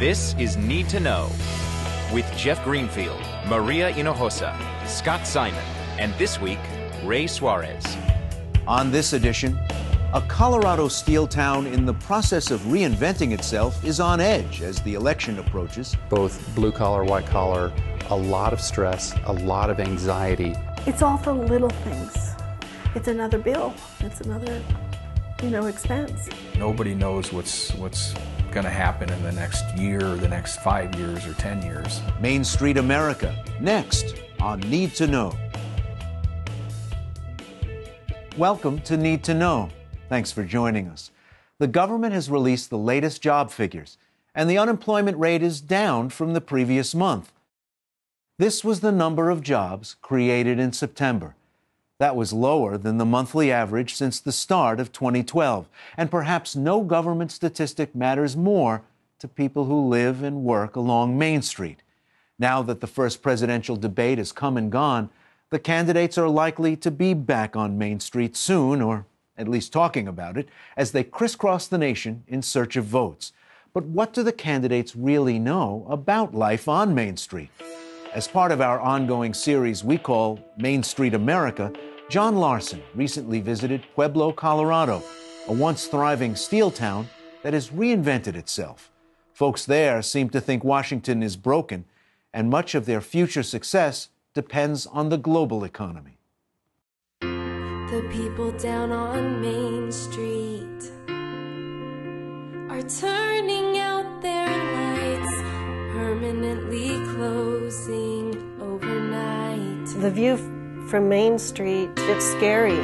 This is Need to Know with Jeff Greenfield, Maria Hinojosa, Scott Simon, and this week, Ray Suarez. On this edition, a Colorado steel town in the process of reinventing itself is on edge as the election approaches. Both blue collar, white collar, a lot of stress, a lot of anxiety. It's all the little things. It's another bill. It's another, expense. Nobody knows what's going to happen in the next year or the next 5 years or 10 years. Main Street America, next on Need to Know. Welcome to Need to Know. Thanks for joining us. The government has released the latest job figures, and the unemployment rate is down from the previous month. This was the number of jobs created in September. That was lower than the monthly average since the start of 2012, and perhaps no government statistic matters more to people who live and work along Main Street. Now that the first presidential debate has come and gone, the candidates are likely to be back on Main Street soon, or at least talking about it, as they crisscross the nation in search of votes. But what do the candidates really know about life on Main Street? As part of our ongoing series we call Main Street America, John Larson recently visited Pueblo, Colorado, a once thriving steel town that has reinvented itself. Folks there seem to think Washington is broken, and much of their future success depends on the global economy. The people down on Main Street are turning out their lights, permanently closing overnight. The view from Main Street, it's scary.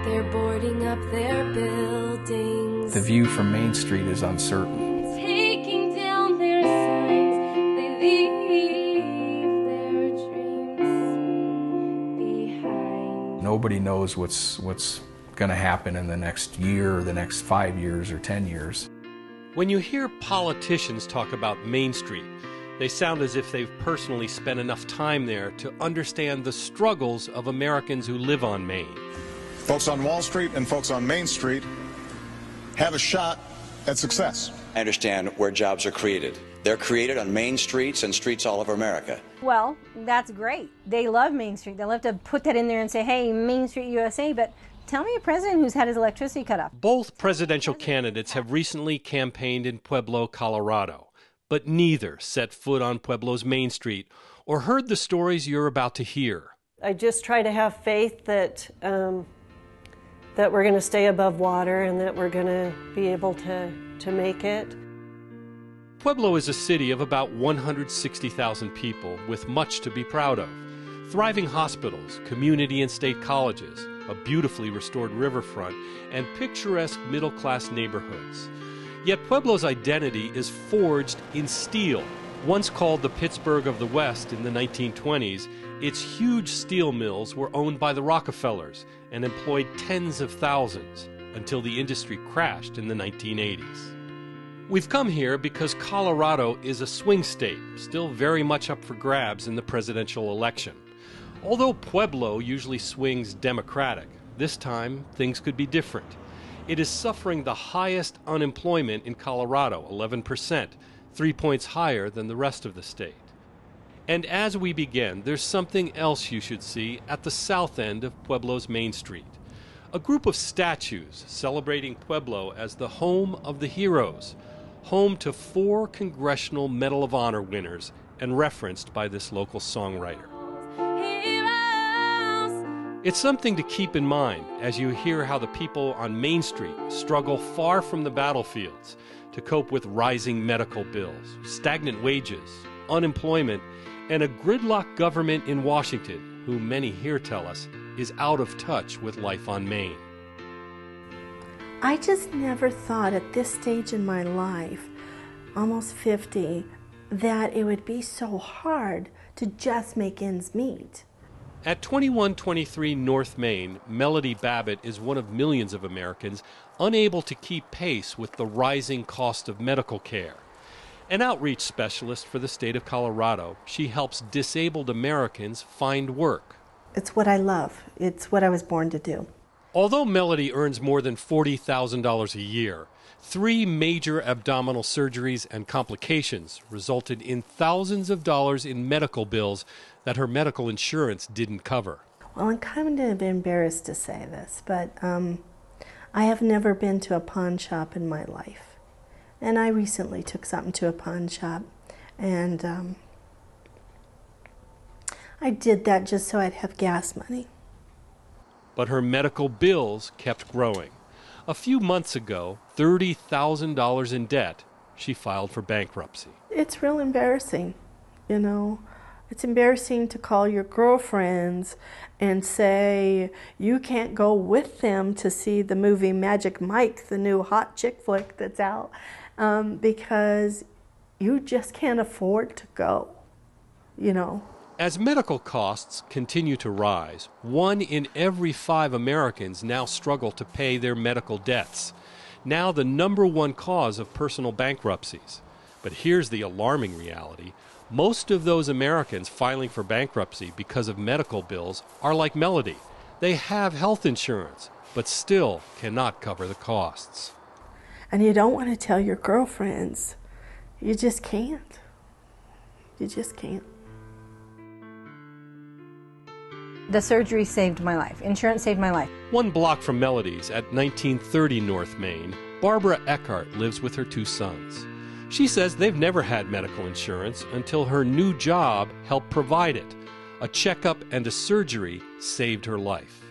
They're boarding up their buildings. The view from Main Street is uncertain. Taking down their signs, they leave their dreams behind. Nobody knows what's going to happen in the next year or the next 5 years or 10 years. When you hear politicians talk about Main Street, they sound as if they've personally spent enough time there to understand the struggles of Americans who live on Main. Folks on Wall Street and folks on Main Street have a shot at success. I understand where jobs are created. They're created on main streets and streets all over America. Well, that's great. They love Main Street. They love to put that in there and say, hey, Main Street USA, but tell me a president who's had his electricity cut off. Both presidential candidates have recently campaigned in Pueblo, Colorado, but neither set foot on Pueblo's Main Street or heard the stories you're about to hear. I just try to have faith that that we're going to stay above water and that we're going to be able to make it. Pueblo is a city of about 160,000 people with much to be proud of. Thriving hospitals, community and state colleges, a beautifully restored riverfront, and picturesque middle-class neighborhoods. Yet Pueblo's identity is forged in steel. Once called the Pittsburgh of the West in the 1920s, its huge steel mills were owned by the Rockefellers and employed tens of thousands until the industry crashed in the 1980s. We've come here because Colorado is a swing state, still very much up for grabs in the presidential election. Although Pueblo usually swings Democratic, this time things could be different. It is suffering the highest unemployment in Colorado, 11%, 3 points higher than the rest of the state. And as we begin, there's something else you should see at the south end of Pueblo's Main Street. A group of statues celebrating Pueblo as the home of the heroes, home to 4 Congressional Medal of Honor winners and referenced by this local songwriter. It's something to keep in mind as you hear how the people on Main Street struggle far from the battlefields to cope with rising medical bills, stagnant wages, unemployment, and a gridlock government in Washington who many here tell us is out of touch with life on Main. I just never thought at this stage in my life, almost 50, that it would be so hard to just make ends meet. At 2123 North Main, Melody Babbitt is one of millions of Americans unable to keep pace with the rising cost of medical care. An outreach specialist for the state of Colorado, she helps disabled Americans find work. It's what I love. It's what I was born to do. Although Melody earns more than $40,000 a year, 3 major abdominal surgeries and complications resulted in thousands of dollars in medical bills that her medical insurance didn't cover. Well, I'm kind of embarrassed to say this, but I have never been to a pawn shop in my life. And I recently took something to a pawn shop, and I did that just so I'd have gas money. But her medical bills kept growing. A few months ago, $30,000 in debt, she filed for bankruptcy. It's real embarrassing, you know. It's embarrassing to call your girlfriends and say you can't go with them to see the movie Magic Mike, the new hot chick flick that's out, because you just can't afford to go, you know. As medical costs continue to rise, 1 in every 5 Americans now struggle to pay their medical debts. Now the #1 cause of personal bankruptcies. But here's the alarming reality. Most of those Americans filing for bankruptcy because of medical bills are like Melody. They have health insurance, but still cannot cover the costs. And you don't want to tell your girlfriends. You just can't. You just can't. The surgery saved my life. Insurance saved my life. 1 block from Melody's at 1930 North Main, Barbara Eckhart lives with her 2 sons. She says they've never had medical insurance until her new job helped provide it. A checkup and a surgery saved her life.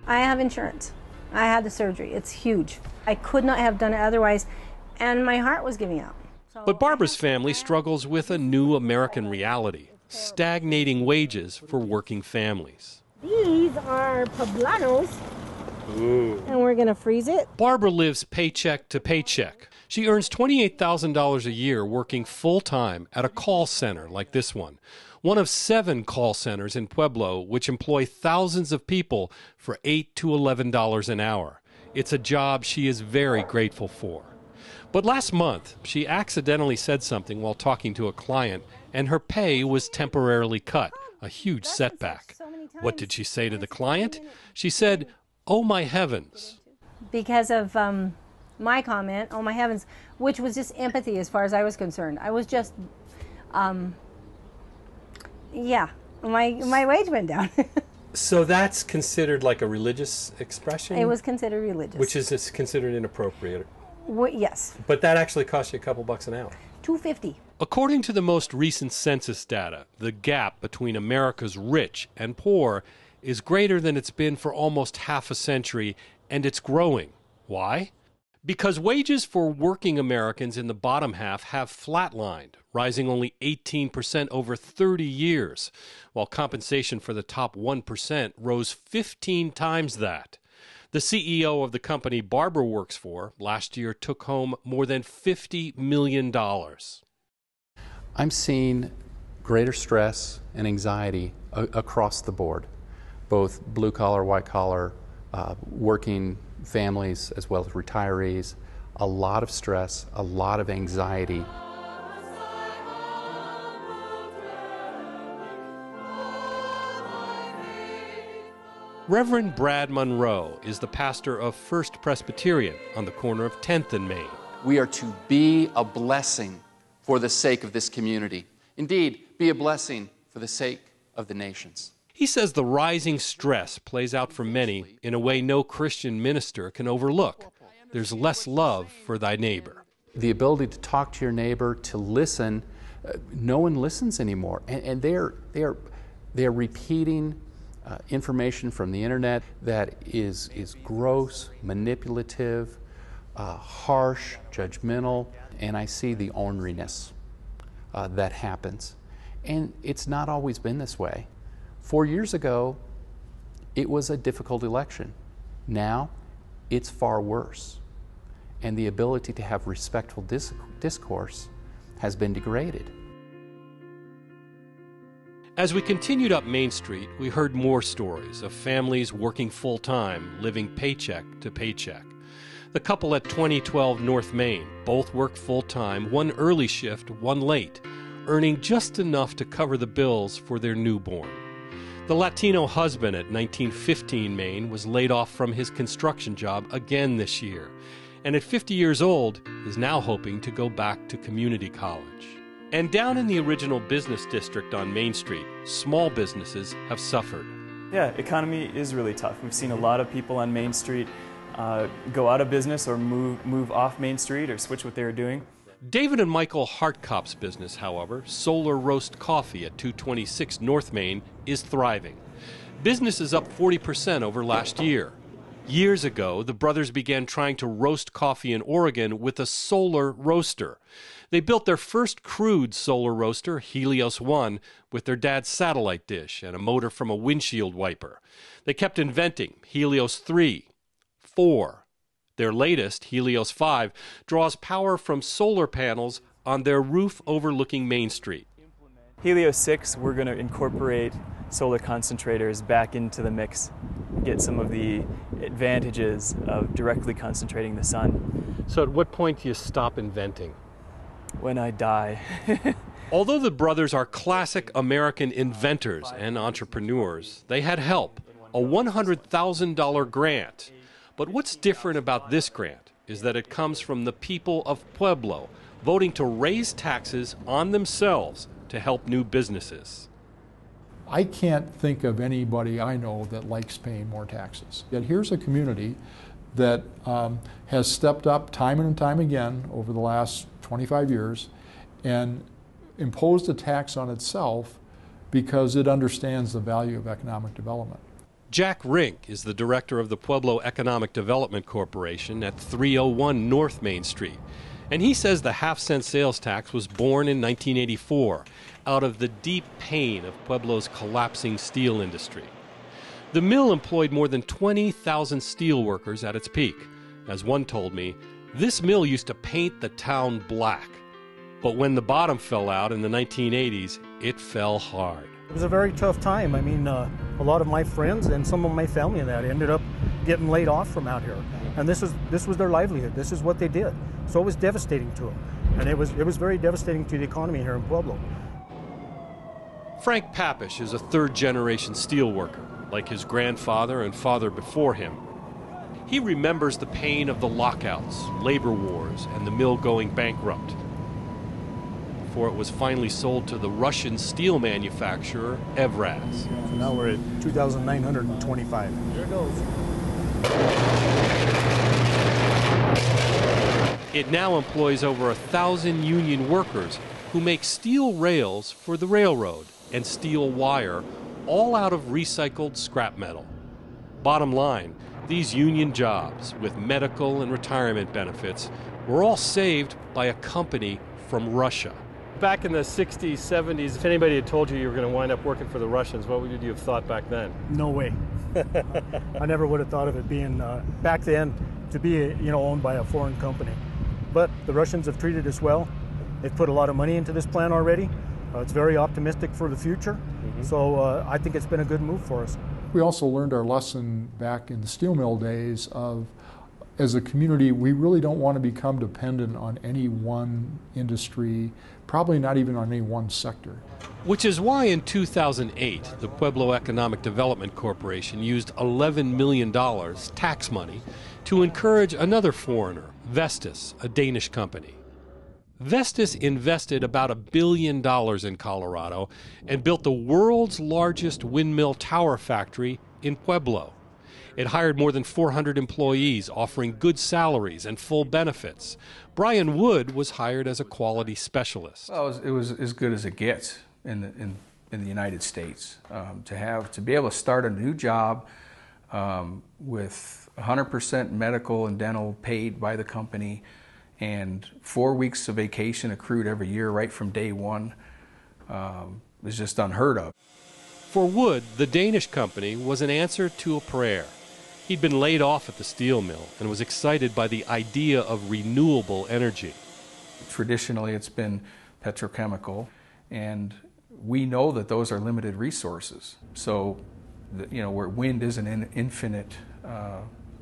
I have insurance. I had the surgery. It's huge. I could not have done it otherwise, and my heart was giving out. But Barbara's family struggles with a new American reality: stagnating wages for working families. These are poblanos. Ooh. And we're going to freeze it. Barbara lives paycheck to paycheck. She earns $28,000 a year working full-time at a call center like this one of 7 call centers in Pueblo, which employ thousands of people for $8 to $11 an hour. It's a job she is very grateful for. But last month, she accidentally said something while talking to a client, and her pay was temporarily cut, a huge setback. What did she say to the client? She said, "Oh my heavens." Because of my comment, "Oh my heavens," which was just empathy as far as I was concerned. I was just, yeah, my wage went down. So that's considered like a religious expression? It was considered religious. Which is considered inappropriate. Yes. But that actually cost you a couple bucks an hour. $2.50. According to the most recent census data, the gap between America's rich and poor is greater than it's been for almost half a century, and it's growing. Why? Because wages for working Americans in the bottom half have flatlined, rising only 18% over 30 years, while compensation for the top 1% rose 15 times that. The CEO of the company Barbara works for last year took home more than $50 million. I'm seeing greater stress and anxiety across the board, both blue-collar, white-collar, working families as well as retirees. A lot of stress, a lot of anxiety. Reverend Brad Monroe is the pastor of First Presbyterian on the corner of 10th and Main. We are to be a blessing for the sake of this community. Indeed, be a blessing for the sake of the nations. He says the rising stress plays out for many in a way no Christian minister can overlook. There's less love for thy neighbor. The ability to talk to your neighbor, to listen, no one listens anymore. And they're repeating information from the internet that is gross, manipulative, harsh, judgmental, and I see the orneriness that happens. And it's not always been this way. 4 years ago, it was a difficult election. Now, it's far worse. And the ability to have respectful discourse has been degraded. As we continued up Main Street, we heard more stories of families working full-time, living paycheck to paycheck. The couple at 2012 North Main both work full-time, one early shift, one late, earning just enough to cover the bills for their newborn. The Latino husband at 1915 Maine was laid off from his construction job again this year, and at 50 years old is now hoping to go back to community college. And down in the original business district on Main Street, small businesses have suffered. Yeah, economy is really tough. We've seen a lot of people on Main Street go out of business or move off Main Street or switch what they were doing. David and Michael Hartkop's business, however, Solar Roast Coffee at 226 North Main, is thriving. Business is up 40% over last year. Years ago, the brothers began trying to roast coffee in Oregon with a solar roaster. They built their first crude solar roaster, Helios 1, with their dad's satellite dish and a motor from a windshield wiper. They kept inventing Helios 3, 4. Their latest, Helios 5, draws power from solar panels on their roof overlooking Main Street. Helios 6, we're going to incorporate solar concentrators back into the mix, get some of the advantages of directly concentrating the sun. So at what point do you stop inventing? When I die. Although the brothers are classic American inventors and entrepreneurs, they had help, a $100,000 grant. But what's different about this grant is that it comes from the people of Pueblo voting to raise taxes on themselves to help new businesses. I can't think of anybody I know that likes paying more taxes. Yet here's a community that has stepped up time and time again over the last 25 years and imposed a tax on itself because it understands the value of economic development. Jack Rink is the director of the Pueblo Economic Development Corporation at 301 North Main Street. And he says the half-cent sales tax was born in 1984 out of the deep pain of Pueblo's collapsing steel industry. The mill employed more than 20,000 steel workers at its peak. As one told me, this mill used to paint the town black. But when the bottom fell out in the 1980s, it fell hard. It was a very tough time. I mean, a lot of my friends and some of my family and that ended up getting laid off from out here. And this was their livelihood. This is what they did. So it was devastating to them. And it was very devastating to the economy here in Pueblo. Frank Papish is a third-generation steelworker, like his grandfather and father before him. He remembers the pain of the lockouts, labor wars, and the mill going bankrupt, before it was finally sold to the Russian steel manufacturer Evraz. So now we're at 2,925. Here it goes. It now employs over 1,000 union workers who make steel rails for the railroad and steel wire, all out of recycled scrap metal. Bottom line, these union jobs with medical and retirement benefits were all saved by a company from Russia. Back in the 60s, 70s, if anybody had told you were going to wind up working for the Russians, what would you have thought back then? No way. I never would have thought of it being, back then, to be owned by a foreign company. But the Russians have treated us well. They've put a lot of money into this plant already. It's very optimistic for the future. Mm-hmm. So I think it's been a good move for us. We also learned our lesson back in the steel mill days of, as a community, we really don't want to become dependent on any one industry, probably not even on any one sector. Which is why in 2008, the Pueblo Economic Development Corporation used $11 million tax money to encourage another foreigner, Vestas, a Danish company. Vestas invested about $1 billion in Colorado and built the world's largest windmill tower factory in Pueblo. It hired more than 400 employees, offering good salaries and full benefits. Brian Wood was hired as a quality specialist. Well, it was as good as it gets in the United States. To be able to start a new job with 100% medical and dental paid by the company, and 4 weeks of vacation accrued every year right from day one is just unheard of. For Wood, the Danish company was an answer to a prayer. He'd been laid off at the steel mill and was excited by the idea of renewable energy. Traditionally, it's been petrochemical, and we know that those are limited resources. So, where wind is an infinite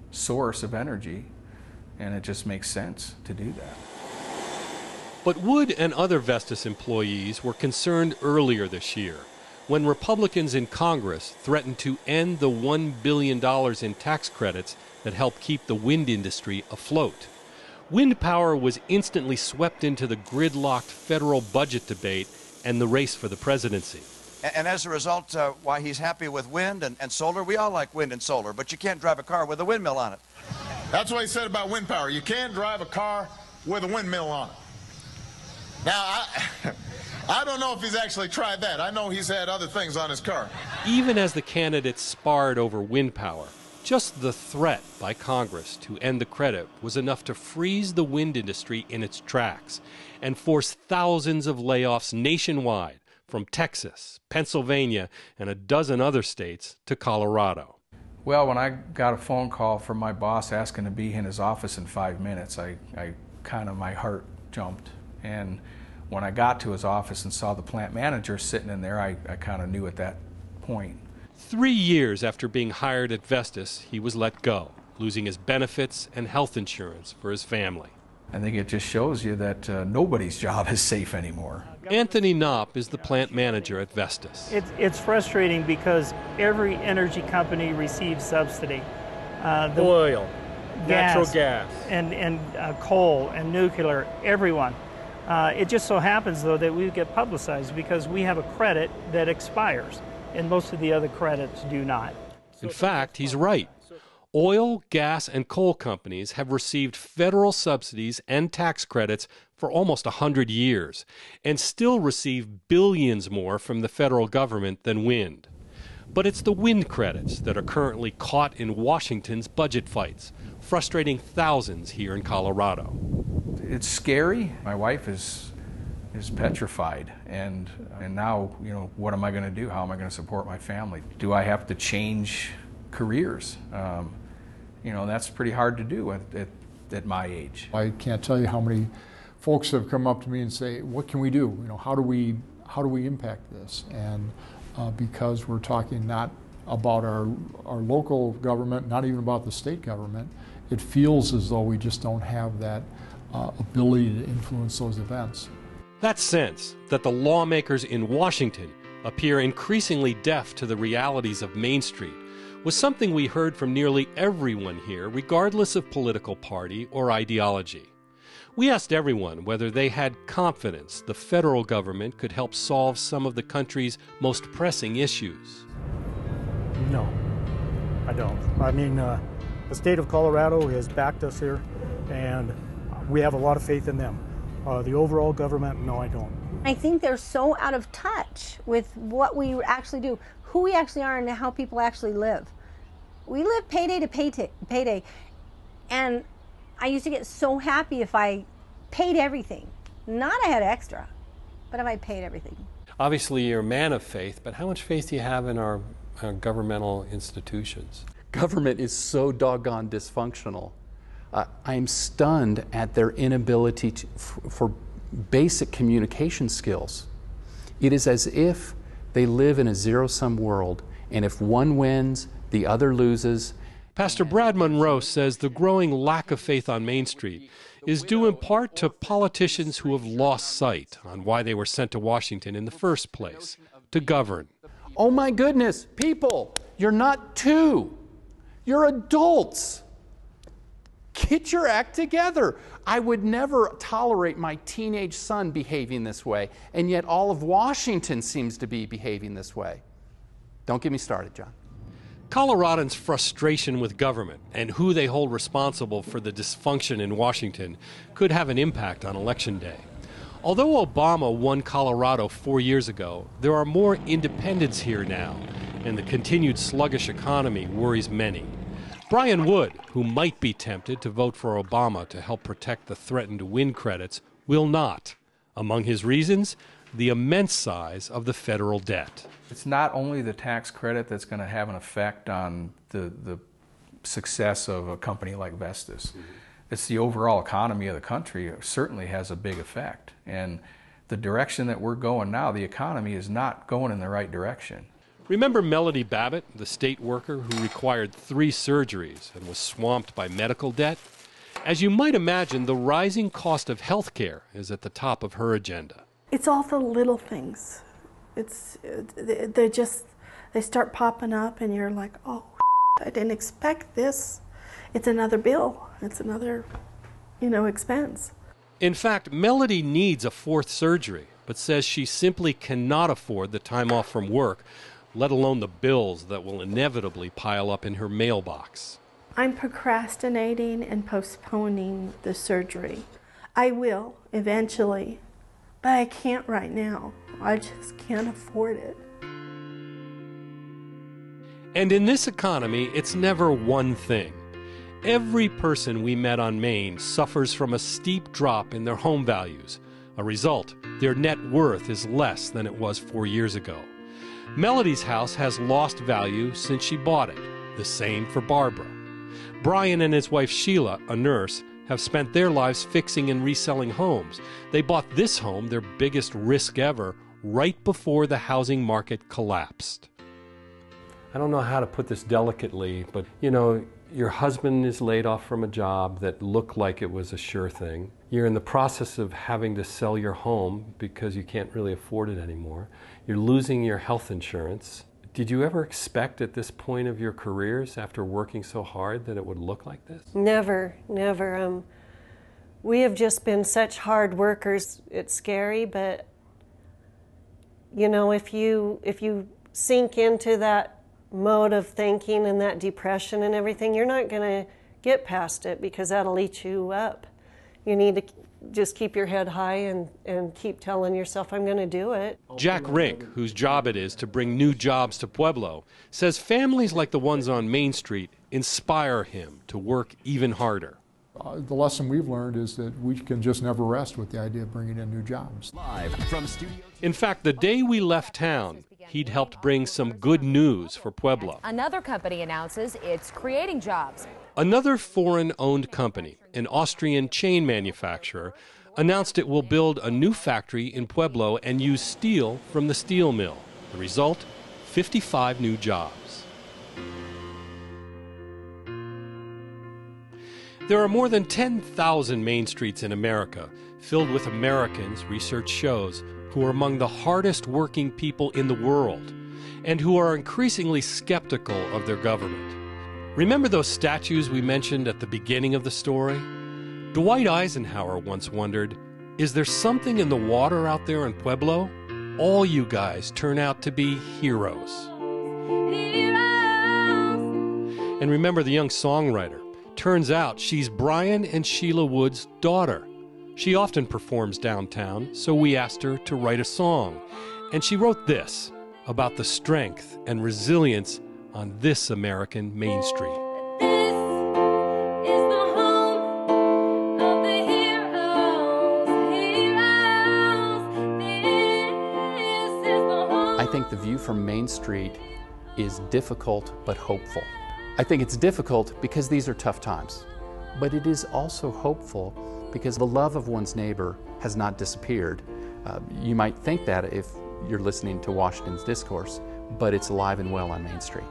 source of energy, and it just makes sense to do that. But Wood and other Vestas employees were concerned earlier this year when Republicans in Congress threatened to end the $1 billion in tax credits that help keep the wind industry afloat. Wind power was instantly swept into the gridlocked federal budget debate and the race for the presidency. And as a result, why he's happy with wind and solar. We all like wind and solar, but you can't drive a car with a windmill on it. That's what he said about wind power. You can't drive a car with a windmill on it. Now, I don't know if he's actually tried that. I know he's had other things on his car. Even as the candidates sparred over wind power, just the threat by Congress to end the credit was enough to freeze the wind industry in its tracks and force thousands of layoffs nationwide, from Texas, Pennsylvania, and a dozen other states to Colorado. Well, when I got a phone call from my boss asking to be in his office in 5 minutes, my heart jumped. And when I got to his office and saw the plant manager sitting in there, I kind of knew at that point. 3 years after being hired at Vestas, he was let go, losing his benefits and health insurance for his family. I think it just shows you that nobody's job is safe anymore. Anthony Knopp is the plant manager at Vestas. It's frustrating because every energy company receives subsidy. Oil, natural gas, and coal and nuclear, everyone. It just so happens, though, that we get publicized because we have a credit that expires, and most of the other credits do not. In fact, he's right. Oil, gas, and coal companies have received federal subsidies and tax credits for almost 100 years and still receive billions more from the federal government than wind. But it's the wind credits that are currently caught in Washington's budget fights, frustrating thousands here in Colorado. It's scary. My wife is petrified, and now, what am I going to do? How am I going to support my family? Do I have to change careers? That's pretty hard to do at my age. I can't tell you how many folks have come up to me and say, what can we do? How do we impact this? And because we're talking not about our local government, not even about the state government, it feels as though we just don't have that ability to influence those events. That sense that the lawmakers in Washington appear increasingly deaf to the realities of Main Street was something we heard from nearly everyone here, regardless of political party or ideology. We asked everyone whether they had confidence the federal government could help solve some of the country's most pressing issues. No, I don't. I mean, the state of Colorado has backed us here, and we have a lot of faith in them. The overall government, no, I don't. I think they're so out of touch with what we actually do, who we actually are, and how people actually live. We live payday to payday, and I used to get so happy if I paid everything. Not I had extra, but if I paid everything. Obviously, you're a man of faith, but how much faith do you have in our governmental institutions? Government is so doggone dysfunctional. I'm stunned at their inability for basic communication skills. It is as if they live in a zero-sum world, and if one wins, the other loses. Pastor Brad Monroe says the growing lack of faith on Main Street is due in part to politicians who have lost sight on why they were sent to Washington in the first place, to govern. Oh my goodness, people, you're not two. You're adults. Get your act together. I would never tolerate my teenage son behaving this way, and yet all of Washington seems to be behaving this way. Don't get me started, John. Coloradans' frustration with government and who they hold responsible for the dysfunction in Washington could have an impact on Election Day. Although Obama won Colorado 4 years ago, there are more independents here now, and the continued sluggish economy worries many. Brian Wood, who might be tempted to vote for Obama to help protect the threatened wind credits, will not. Among his reasons, the immense size of the federal debt. It's not only the tax credit that's going to have an effect on the success of a company like Vestas. It's the overall economy of the country. It certainly has a big effect. And the direction that we're going now, the economy is not going in the right direction. Remember Melody Babbitt, the state worker who required 3 surgeries and was swamped by medical debt? As you might imagine, the rising cost of health care is at the top of her agenda. It's all the little things. they start popping up, and you're like, oh, I didn't expect this. It's another bill. It's another, expense. In fact, Melody needs a fourth surgery, but says she simply cannot afford the time off from work, let alone the bills that will inevitably pile up in her mailbox. I'm procrastinating and postponing the surgery. I will eventually, but I can't right now. I just can't afford it. And in this economy, it's never one thing. Every person we met on Maine suffers from a steep drop in their home values. A result, their net worth is less than it was 4 years ago. Melody's house has lost value since she bought it. The same for Barbara. Brian and his wife Sheila, a nurse, have spent their lives fixing and reselling homes. They bought this home, their biggest risk ever, right before the housing market collapsed. I don't know how to put this delicately, but your husband is laid off from a job that looked like it was a sure thing. You're in the process of having to sell your home because you can't really afford it anymore. You're losing your health insurance. Did you ever expect at this point of your careers, after working so hard, that it would look like this? Never, never. We have just been such hard workers. It's scary, but if you sink into that mode of thinking and that depression and everything, you're not going to get past it because that'll eat you up. You need to just keep your head high and keep telling yourself, I'm going to do it. Jack Rink, whose job it is to bring new jobs to Pueblo, says families like the ones on Main Street inspire him to work even harder. The lesson we've learned is that we can just never rest with the idea of bringing in new jobs. In fact, the day we left town, he'd helped bring some good news for Pueblo. Another company announces it's creating jobs. Another foreign-owned company, an Austrian chain manufacturer, announced it will build a new factory in Pueblo and use steel from the steel mill. The result, 55 new jobs. There are more than 10,000 main streets in America filled with Americans, research shows, who are among the hardest working people in the world and who are increasingly skeptical of their government. Remember those statues we mentioned at the beginning of the story? Dwight Eisenhower once wondered, is there something in the water out there in Pueblo? All you guys turn out to be heroes. And remember the young songwriter. Turns out she's Brian and Sheila Wood's daughter. She often performs downtown, so we asked her to write a song. And she wrote this about the strength and resilience on this American Main Street. I think the view from Main Street is difficult but hopeful. I think it's difficult because these are tough times, but it is also hopeful because the love of one's neighbor has not disappeared. You might think that if you're listening to Washington's discourse, but it's alive and well on Main Street.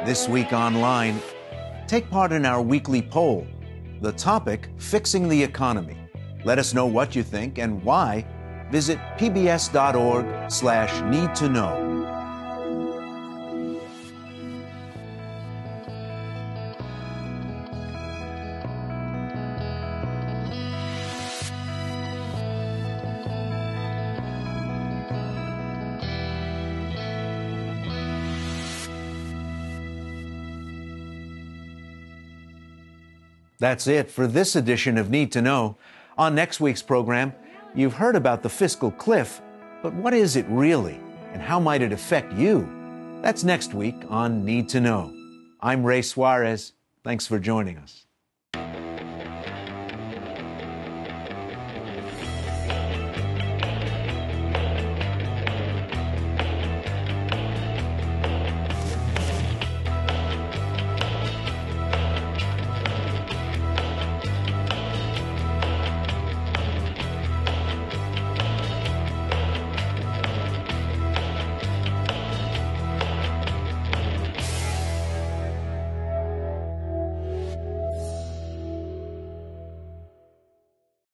This week online, take part in our weekly poll. The topic, fixing the economy. Let us know what you think and why. Visit pbs.org/need-to-know. That's it for this edition of Need to Know. On next week's program, you've heard about the fiscal cliff, but what is it really, and how might it affect you? That's next week on Need to Know. I'm Ray Suarez. Thanks for joining us.